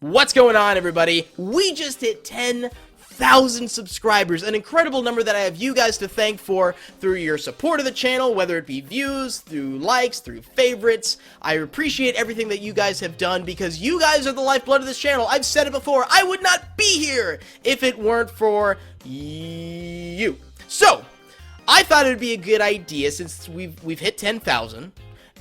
What's going on, everybody? We just hit 10,000 subscribers, an incredible number that I have you guys to thank for through your support of the channel, whether it be views, through likes, through favorites. I appreciate everything that you guys have done because you guys are the lifeblood of this channel. I've said it before, I would not be here if it weren't for you. So, I thought it would be a good idea since we've hit 10,000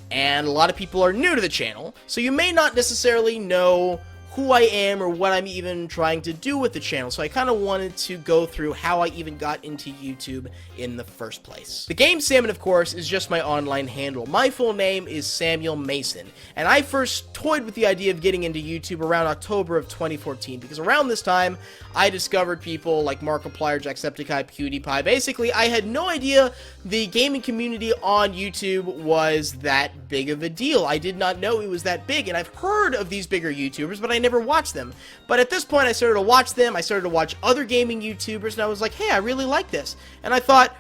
and a lot of people are new to the channel, so you may not necessarily know who I am or what I'm even trying to do with the channel, so I kind of wanted to go through how I even got into YouTube in the first place. TheGameSalmon, of course, is just my online handle. My full name is Samuel Mason, and I first toyed with the idea of getting into YouTube around October of 2014, because around this time, I discovered people like Markiplier, Jacksepticeye, PewDiePie. Basically, I had no idea the gaming community on YouTube was that big of a deal. I did not know it was that big, and I've heard of these bigger YouTubers, but I never watched them. But at this point, I started to watch them, I started to watch other gaming YouTubers, and I was like, hey, I really like this. And I thought,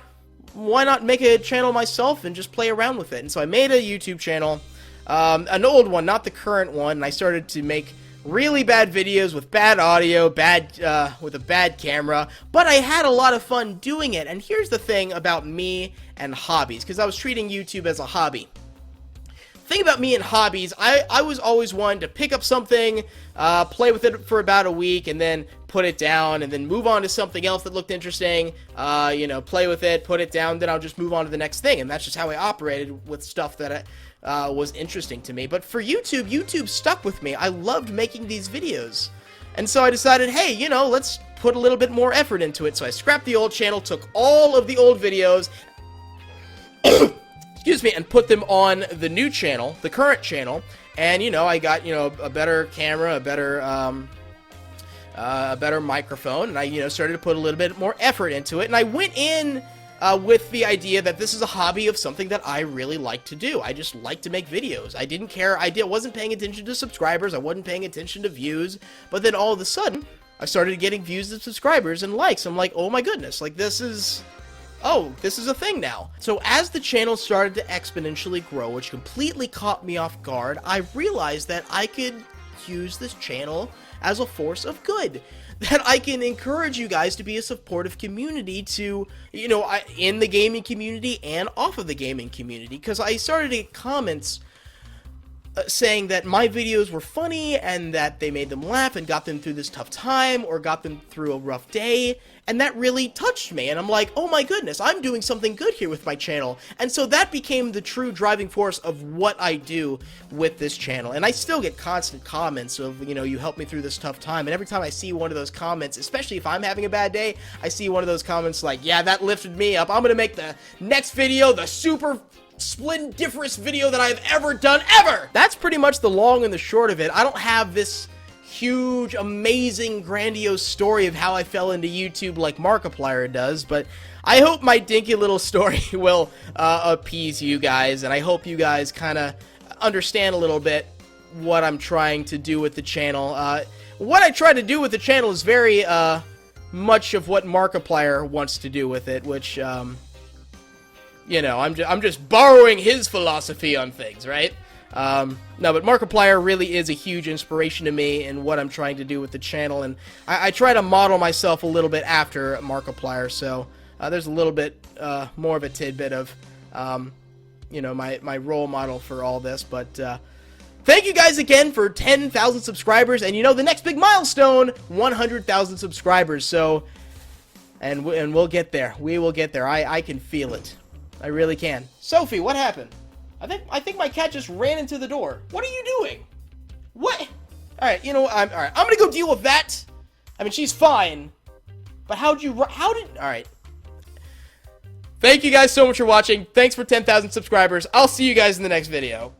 why not make a channel myself and just play around with it? And so I made a YouTube channel, an old one, not the current one, and I started to make really bad videos with bad audio, with a bad camera, but I had a lot of fun doing it. And here's the thing about me and hobbies, because I was treating YouTube as a hobby. Thing about me and hobbies, I was always one to pick up something, play with it for about a week, and then put it down, and then move on to something else that looked interesting, you know, play with it, put it down, then I'll just move on to the next thing, and that's just how I operated with stuff that was interesting to me. But for YouTube, YouTube stuck with me. I loved making these videos, and so I decided, hey, you know, let's put a little bit more effort into it. So I scrapped the old channel, took all of the old videos, excuse me, and put them on the new channel, the current channel, and, you know, I got, you know, a better camera, a better microphone, and I, you know, started to put a little bit more effort into it, and I went in with the idea that this is a hobby of something that I really like to do. I just like to make videos. I didn't care, wasn't paying attention to subscribers, I wasn't paying attention to views, but then all of a sudden, I started getting views and subscribers and likes. I'm like, oh my goodness, like this is a thing now. So as the channel started to exponentially grow, which completely caught me off guard, I realized that I could use this channel as a force of good. That I can encourage you guys to be a supportive community to, you know, in the gaming community and off of the gaming community. Because I started to get comments saying that my videos were funny and that they made them laugh and got them through this tough time or got them through a rough day, and that really touched me, and I'm like, oh my goodness, I'm doing something good here with my channel. And so that became the true driving force of what I do with this channel. And I still get constant comments of, you know, you helped me through this tough time, and every time I see one of those comments, especially if I'm having a bad day, I see one of those comments like, yeah, that lifted me up, I'm gonna make the next video the super splendiferous video that I've ever done, ever! That's pretty much the long and the short of it. I don't have this huge, amazing, grandiose story of how I fell into YouTube like Markiplier does, but I hope my dinky little story will appease you guys, and I hope you guys kind of understand a little bit what I'm trying to do with the channel. What I try to do with the channel is very much of what Markiplier wants to do with it, which you know, I'm just borrowing his philosophy on things, right? No, but Markiplier really is a huge inspiration to me in what I'm trying to do with the channel, and I try to model myself a little bit after Markiplier, so there's a little bit more of a tidbit of, you know, my role model for all this, but thank you guys again for 10,000 subscribers, and you know, the next big milestone, 100,000 subscribers, so, and we'll get there. We will get there. I can feel it. I really can. Sophie, what happened? I think my cat just ran into the door. What are you doing? What? Alright, you know what? Alright, I'm gonna go deal with that. I mean, she's fine. But alright. Thank you guys so much for watching. Thanks for 10,000 subscribers. I'll see you guys in the next video.